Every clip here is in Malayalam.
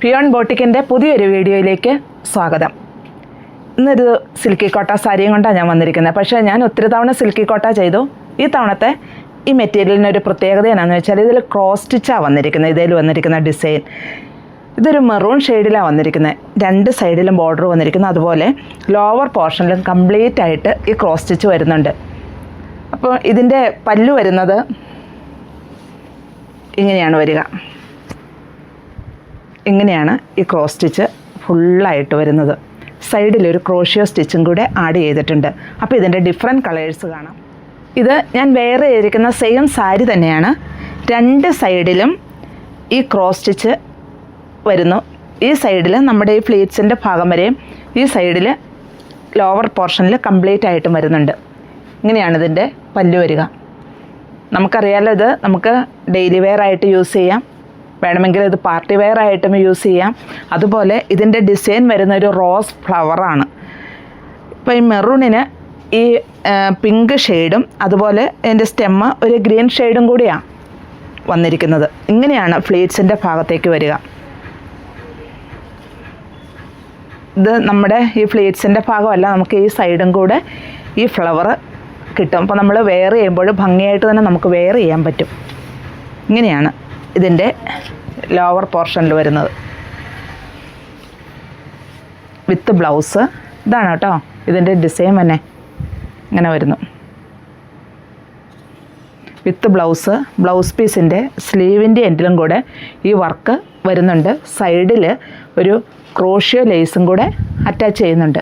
പിയോൺ ബോട്ടിക്കിൻ്റെ പുതിയൊരു വീഡിയോയിലേക്ക് സ്വാഗതം. ഇന്നൊരു സിൽക്കി കോട്ട സാരിയും കൊണ്ടാണ് ഞാൻ വന്നിരിക്കുന്നത്. പക്ഷേ ഞാൻ ഒത്തിരി തവണ സിൽക്കി കോട്ട ചെയ്തു. ഈ തവണത്തെ ഈ മെറ്റീരിയലിനൊരു പ്രത്യേകത എന്നാന്ന് വെച്ചാൽ ഇതിൽ ക്രോസ് സ്റ്റിച്ചാണ് വന്നിരിക്കുന്നത്. ഇതിൽ വന്നിരിക്കുന്ന ഡിസൈൻ ഇതൊരു മെറൂൺ ഷെയ്ഡിലാണ് വന്നിരിക്കുന്നത്. രണ്ട് സൈഡിലും ബോർഡർ വന്നിരിക്കുന്നത്. അതുപോലെ ലോവർ പോർഷനിലും കംപ്ലീറ്റ് ആയിട്ട് ഈ ക്രോസ് സ്റ്റിച്ച് വരുന്നുണ്ട്. അപ്പോൾ ഇതിൻ്റെ പല്ലു വരുന്നത് ഇങ്ങനെയാണ് വരിക. ഇങ്ങനെയാണ് ഈ ക്രോസ് സ്റ്റിച്ച് ഫുള്ളായിട്ട് വരുന്നത്. സൈഡിലൊരു ക്രോഷ്യോ സ്റ്റിച്ചും കൂടെ ആഡ് ചെയ്തിട്ടുണ്ട്. അപ്പോൾ ഇതിൻ്റെ ഡിഫറെൻറ്റ് കളേഴ്സ് കാണാം. ഇത് ഞാൻ വെയർ ചെയ്തിരിക്കുന്ന സെയിം സാരി തന്നെയാണ്. രണ്ട് സൈഡിലും ഈ ക്രോസ് സ്റ്റിച്ച് വരുന്നു. ഈ സൈഡിൽ നമ്മുടെ ഈ ഫ്ലീറ്റ്സിൻ്റെ ഭാഗം വരെയും ഈ സൈഡിൽ ലോവർ പോർഷനിൽ കംപ്ലീറ്റ് ആയിട്ടും വരുന്നുണ്ട്. ഇങ്ങനെയാണ് ഇതിൻ്റെ പല്ലു വരിക. നമുക്കറിയാലോ, ഇത് നമുക്ക് ഡെയിലി വെയർ ആയിട്ട് യൂസ് ചെയ്യാം, വേണമെങ്കിൽ ഇത് പാർട്ടി വെയർ ആയിട്ടും യൂസ് ചെയ്യാം. അതുപോലെ ഇതിൻ്റെ ഡിസൈൻ വരുന്ന ഒരു റോസ് ഫ്ലവറാണ്. ഇപ്പോൾ ഈ മെറൂണിന് ഈ പിങ്ക് ഷെയ്ഡും അതുപോലെ ഇതിൻ്റെ സ്റ്റെമ്മ് ഒരു ഗ്രീൻ ഷെയ്ഡും കൂടിയാണ് വന്നിരിക്കുന്നത്. ഇങ്ങനെയാണ് ഫ്ലീറ്റ്സിൻ്റെ ഭാഗത്തേക്ക് വരിക. ഇത് നമ്മുടെ ഈ ഫ്ലീറ്റ്സിൻ്റെ ഭാഗമല്ല, നമുക്ക് ഈ സൈഡും കൂടെ ഈ ഫ്ലവർ കിട്ടും. അപ്പോൾ നമ്മൾ വെയർ ചെയ്യുമ്പോൾ ഭംഗിയായിട്ട് തന്നെ നമുക്ക് വെയർ ചെയ്യാൻ പറ്റും. ഇങ്ങനെയാണ് ഇതിൻ്റെ ലോവർ പോർഷനിൽ വരുന്നത് വിത്ത് ബ്ലൗസ്. ഇതാണ് കേട്ടോ ഇതിൻ്റെ ഡിസൈൻ തന്നെ ഇങ്ങനെ വരുന്നു. വിത്ത് ബ്ലൗസ്, ബ്ലൗസ് പീസിൻ്റെ സ്ലീവിൻ്റെ എൻഡിലും കൂടെ ഈ വർക്ക് വരുന്നുണ്ട്. സൈഡിൽ ഒരു ക്രോഷ്യോ ലേസും കൂടെ അറ്റാച്ച് ചെയ്യുന്നുണ്ട്.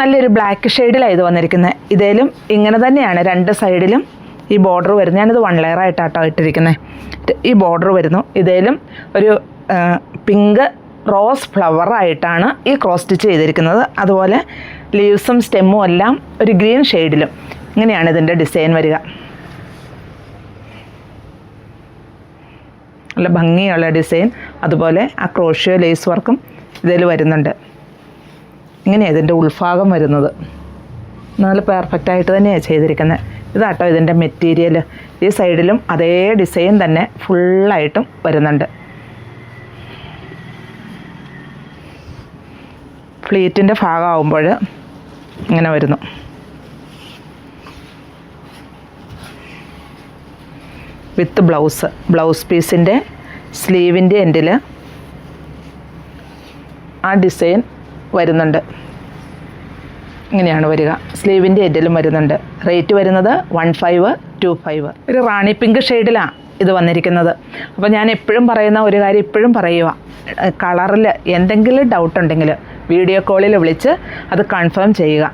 നല്ലൊരു ബ്ലാക്ക് ഷെയ്ഡിലാണ് ഇത് വന്നിരിക്കുന്നത്. ഇതിലും ഇങ്ങനെ തന്നെയാണ് രണ്ട് സൈഡിലും ഈ ബോർഡർ വരുന്നത്. ഞാനിത് 1 ലെയർ ആയിട്ടാട്ടോ ഇട്ടിരിക്കുന്നത്. ഈ ബോർഡർ വരുന്നു. ഇതിലും ഒരു പിങ്ക് റോസ് ഫ്ലവറായിട്ടാണ് ഈ ക്രോസ് സ്റ്റിച്ച് ചെയ്തിരിക്കുന്നത്. അതുപോലെ ലീവ്സും സ്റ്റെമ്മും എല്ലാം ഒരു ഗ്രീൻ ഷെയ്ഡിലും. ഇങ്ങനെയാണ് ഇതിൻ്റെ ഡിസൈൻ വരിക. നല്ല ഭംഗിയുള്ള ഡിസൈൻ. അതുപോലെ ആ ക്രോഷ്യോ ലേസ് വർക്കും ഇതിൽ വരുന്നുണ്ട്. ഇങ്ങനെയാണ് ഇതിൻ്റെ ഉൾഭാഗം വരുന്നത്. നല്ല പെർഫെക്റ്റായിട്ട് തന്നെയാണ് ചെയ്തിരിക്കുന്നത്. ഇതാട്ടോ ഇതിൻ്റെ മെറ്റീരിയൽ. ഈ സൈഡിലും അതേ ഡിസൈൻ തന്നെ ഫുള്ളായിട്ടും വരുന്നുണ്ട്. ഫ്ലീറ്റിൻ്റെ ഭാഗമാകുമ്പോൾ ഇങ്ങനെ വരുന്നു. വിത്ത് ബ്ലൗസ്, ബ്ലൗസ് പീസിൻ്റെ സ്ലീവിൻ്റെ എൻഡിൽ ആ ഡിസൈൻ വരുന്നുണ്ട്. ഇങ്ങനെയാണ് വരിക. സ്ലീവിൻ്റെ എൻഡിലും വരുന്നുണ്ട്. റേറ്റ് വരുന്നത് 1525. ഒരു റാണി പിങ്ക് ഷെയ്ഡിലാണ് ഇത് വന്നിരിക്കുന്നത്. അപ്പോൾ ഞാൻ എപ്പോഴും പറയുന്ന ഒരു കാര്യം ഇപ്പോഴും പറയുക, കളറിൽ എന്തെങ്കിലും ഡൗട്ട് ഉണ്ടെങ്കിൽ വീഡിയോ കോളിൽ വിളിച്ച് അത് കൺഫേം ചെയ്യുക.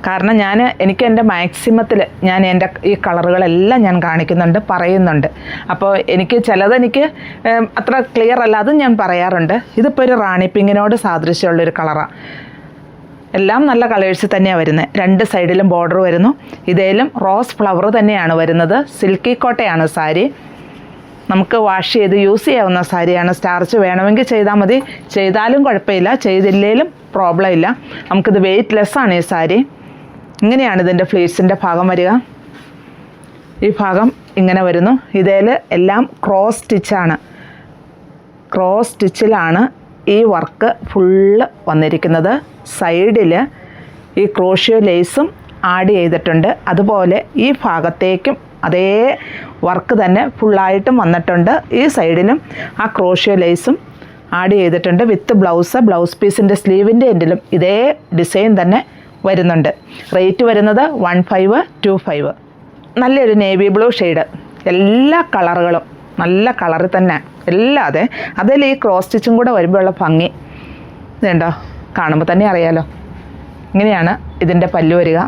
കാരണം എനിക്ക് എൻ്റെ മാക്സിമത്തിൽ ഞാൻ എൻ്റെ ഈ കളറുകളെല്ലാം ഞാൻ കാണിക്കുന്നുണ്ട്, പറയുന്നുണ്ട്. അപ്പോൾ ചിലതെനിക്ക് അത്ര ക്ലിയർ അല്ല, അതും ഞാൻ പറയാറുണ്ട്. ഇതിപ്പോൾ ഒരു റാണി പിങ്കിനോട് സാദൃശ്യമുള്ളൊരു കളറാണ്. എല്ലാം നല്ല കളേഴ്സ് തന്നെയാണ് വരുന്നത്. രണ്ട് സൈഡിലും ബോർഡർ വരുന്നു. ഇതേലും റോസ് ഫ്ലവർ തന്നെയാണ് വരുന്നത്. സിൽക്കി കോട്ടയാണ് സാരി. നമുക്ക് വാഷ് ചെയ്ത് യൂസ് ചെയ്യാവുന്ന സാരിയാണ്. സ്റ്റാർച്ച് വേണമെങ്കിൽ ചെയ്താൽ മതി, ചെയ്താലും കുഴപ്പമില്ല, ചെയ്തില്ലേലും പ്രോബ്ലം ഇല്ല. നമുക്കിത് വെയ്റ്റ് ലെസ്സാണ് ഈ സാരി. ഇങ്ങനെയാണ് ഇതിൻ്റെ ഫ്ലീറ്റ്സിൻ്റെ ഭാഗം വരിക. ഈ ഭാഗം ഇങ്ങനെ വരുന്നു. ഇതിൽ എല്ലാം ക്രോസ് സ്റ്റിച്ചാണ്. ക്രോസ് സ്റ്റിച്ചിലാണ് ഈ വർക്ക് ഫുള്ള് വന്നിരിക്കുന്നത്. സൈഡിൽ ഈ ക്രോഷ്യോ ലേസും ആഡ് ചെയ്തിട്ടുണ്ട്. അതുപോലെ ഈ ഭാഗത്തേക്കും അതേ വർക്ക് തന്നെ ഫുള്ളായിട്ടും വന്നിട്ടുണ്ട്. ഈ സൈഡിലും ആ ക്രോഷ്യോ ലേസും ആഡ് ചെയ്തിട്ടുണ്ട്. വിത്ത് ബ്ലൗസ്, ബ്ലൗസ് പീസിൻ്റെ സ്ലീവിൻ്റെ എൻഡിലും ഇതേ ഡിസൈൻ തന്നെ വരുന്നുണ്ട്. റേറ്റ് വരുന്നത് 1525. നല്ലൊരു നേവി ബ്ലൂ ഷെയ്ഡ്. എല്ലാ കളറുകളും നല്ല കളറിൽ തന്നെ അല്ലാതെ അതിൽ ഈ ക്രോസ് സ്റ്റിച്ചും കൂടെ വരുമ്പോഴുള്ള ഭംഗി ഇതുണ്ടോ, കാണുമ്പോൾ തന്നെ അറിയാലോ. ഇങ്ങനെയാണ് ഇതിൻ്റെ പല്ലു വരിക.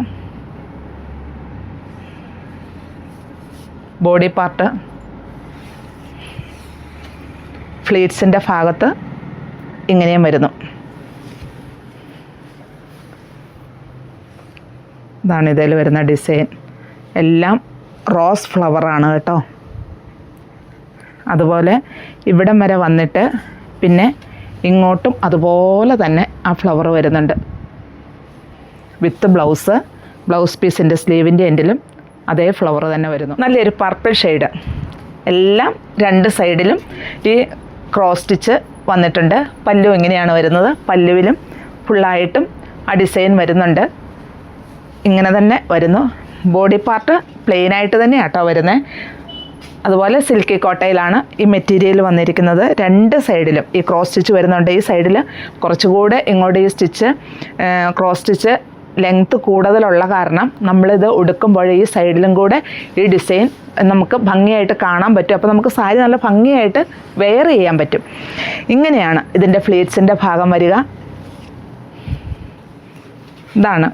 ബോഡി പാർട്ട് ഫ്ലീറ്റ്സിൻ്റെ ഭാഗത്ത് ഇങ്ങനെയും വരുന്നു. ഇതാണ് ഇതിൽ വരുന്ന ഡിസൈൻ. എല്ലാം റോസ് ഫ്ലവറാണ് കേട്ടോ. അതുപോലെ ഇവിടം വരെ വന്നിട്ട് പിന്നെ ഇങ്ങോട്ടും അതുപോലെ തന്നെ ആ ഫ്ലവർ വരുന്നുണ്ട്. വിത്ത് ബ്ലൗസ്, ബ്ലൗസ് പീസിൻ്റെ സ്ലീവിൻ്റെ എൻഡിലും അതേ ഫ്ലവർ തന്നെ വരുന്നു. നല്ലൊരു പർപ്പിൾ ഷെയ്ഡ്. എല്ലാം രണ്ട് സൈഡിലും ഈ ക്രോസ് സ്റ്റിച്ച് വന്നിട്ടുണ്ട്. പല്ലു ഇങ്ങനെയാണ് വരുന്നത്. പല്ലുവിലും ഫുള്ളായിട്ടും ആ ഡിസൈൻ വരുന്നുണ്ട്. ഇങ്ങനെ തന്നെ വരുന്നു. ബോഡി പാർട്ട് പ്ലെയിനായിട്ട് തന്നെയാണ് കേട്ടോ വരുന്നത്. അതുപോലെ സിൽക്കി കോട്ടയിലാണ് ഈ മെറ്റീരിയൽ വന്നിരിക്കുന്നത്. രണ്ട് സൈഡിലും ഈ ക്രോസ് സ്റ്റിച്ച് വരുന്നുണ്ട്. ഈ സൈഡിൽ കുറച്ചുകൂടെ ഇങ്ങോട്ട് ഈ സ്റ്റിച്ച് ക്രോസ് സ്റ്റിച്ച് ലെങ്ത്ത് കൂടുതലുള്ള കാരണം നമ്മളിത് ഉടുക്കുമ്പോൾ ഈ സൈഡിലും കൂടെ ഈ ഡിസൈൻ നമുക്ക് ഭംഗിയായിട്ട് കാണാൻ പറ്റും. അപ്പോൾ നമുക്ക് സാരി നല്ല ഭംഗിയായിട്ട് വെയർ ചെയ്യാൻ പറ്റും. ഇങ്ങനെയാണ് ഇതിൻ്റെ ഫ്ലീറ്റ്സിൻ്റെ ഭാഗം വരിക. ഇതാണ്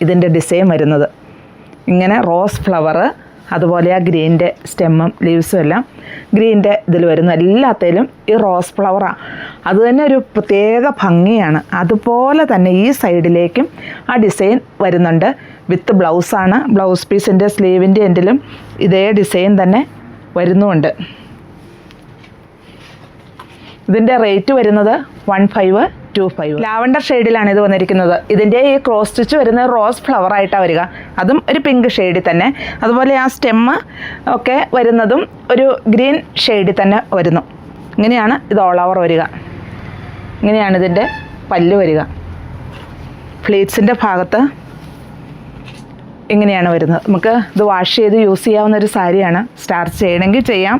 ഇതിൻ്റെ ഡിസൈൻ വരുന്നത്. ഇങ്ങനെ റോസ് ഫ്ലവർ, അതുപോലെ ആ ഗ്രീൻ്റെ സ്റ്റെമ്മും ലീവ്സും എല്ലാം ഗ്രീൻ്റെ ഇതിൽ വരുന്നു. എല്ലാത്തിലും ഈ റോസ് ഫ്ലവറാണ്. അത് തന്നെ ഒരു പ്രത്യേക ഭംഗിയാണ്. അതുപോലെ തന്നെ ഈ സൈഡിലേക്കും ആ ഡിസൈൻ വരുന്നുണ്ട്. വിത്ത് ബ്ലൗസാണ്. ബ്ലൗസ് പീസിൻ്റെ സ്ലീവിൻ്റെ എൻഡിലും ഇതേ ഡിസൈൻ തന്നെ വരുന്നുമുണ്ട്. ഇതിൻ്റെ റേറ്റ് വരുന്നത് 1525. ലാവണ്ടർ ഷെയ്ഡിലാണ് ഇത് വന്നിരിക്കുന്നത്. ഇതിൻ്റെ ഈ ക്രോസ് സ്റ്റിച്ച് വരുന്നത് റോസ് ഫ്ലവർ ആയിട്ടാണ് വരിക. അതും ഒരു പിങ്ക് ഷെയ്ഡിൽ തന്നെ. അതുപോലെ ആ സ്റ്റെമ്മ് ഒക്കെ വരുന്നതും ഒരു ഗ്രീൻ ഷെയ്ഡിൽ തന്നെ വരുന്നു. ഇങ്ങനെയാണ് ഇത് ഓൾ ഓവർ വരിക. ഇങ്ങനെയാണ് ഇതിൻ്റെ പല്ല് വരിക. ഫ്ലീറ്റ്സിൻ്റെ ഭാഗത്ത് ഇങ്ങനെയാണ് വരുന്നത്. നമുക്ക് ഇത് വാഷ് ചെയ്ത് യൂസ് ചെയ്യാവുന്ന ഒരു സാരിയാണ്. സ്റ്റാർച്ച് ചെയ്യണമെങ്കിൽ ചെയ്യാം,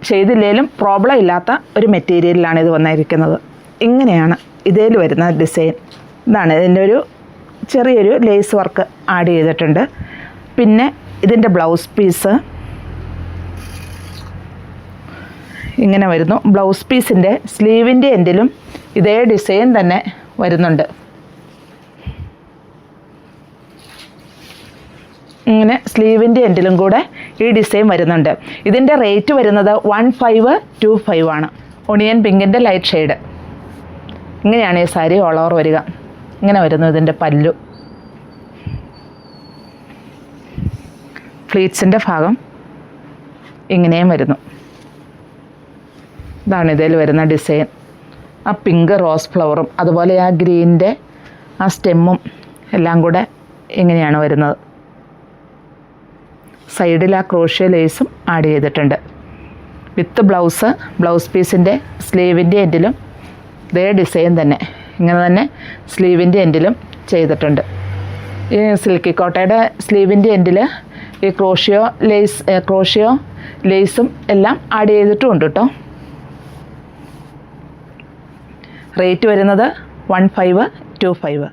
ചെയ്തില്ലേലും പ്രോബ്ലം ഇല്ലാത്ത ഒരു മെറ്റീരിയലിലാണ് ഇത് വന്നിരിക്കുന്നത്. ഇങ്ങനെയാണ് ഇതിൽ വരുന്ന ഡിസൈൻ. ഇതാണ് ഇതിൻ്റെ ഒരു ചെറിയൊരു ലേസ് വർക്ക് ആഡ് ചെയ്തിട്ടുണ്ട്. പിന്നെ ഇതിൻ്റെ ബ്ലൗസ് പീസ് ഇങ്ങനെ വരുന്നു. ബ്ലൗസ് പീസിൻ്റെ സ്ലീവിൻ്റെ എൻഡിലും ഇതേ ഡിസൈൻ തന്നെ വരുന്നുണ്ട്. ഇങ്ങനെ സ്ലീവിൻ്റെ എൻഡിലും കൂടെ ഈ ഡിസൈൻ വരുന്നുണ്ട്. ഇതിൻ്റെ റേറ്റ് വരുന്നത് 1525 ആണ്. ഒണിയൻ പിങ്കിൻ്റെ ലൈറ്റ് ഷെയ്ഡ്. ഇങ്ങനെയാണ് ഈ സാരി ഓൾ ഓവർ വരിക. ഇങ്ങനെ വരുന്നു ഇതിൻ്റെ പല്ലു. ഫ്ലീറ്റ്സിൻ്റെ ഭാഗം ഇങ്ങനെയും വരുന്നു. ഇതാണ് ഇതിൽ വരുന്ന ഡിസൈൻ. ആ പിങ്ക് റോസ് ഫ്ലവറും അതുപോലെ ആ ഗ്രീൻ്റെ ആ സ്റ്റെമ്മും എല്ലാം കൂടെ ഇങ്ങനെയാണ് വരുന്നത്. സൈഡിൽ ആ ക്രോഷ്യ ലേസും ആഡ് ചെയ്തിട്ടുണ്ട്. വിത്ത് ബ്ലൗസ് പീസിൻ്റെ സ്ലീവിൻ്റെ എൻഡിലും ഇതേ ഡിസൈൻ തന്നെ ഇങ്ങനെ തന്നെ സ്ലീവിൻ്റെ എൻഡിലും ചെയ്തിട്ടുണ്ട്. ഈ സിൽക്കി കോട്ടയുടെ സ്ലീവിൻ്റെ എൻഡിൽ ഈ ക്രോഷ്യോ ലേസും എല്ലാം ആഡ് ചെയ്തിട്ടുമുണ്ട് കേട്ടോ. റേറ്റ് വരുന്നത് 1525.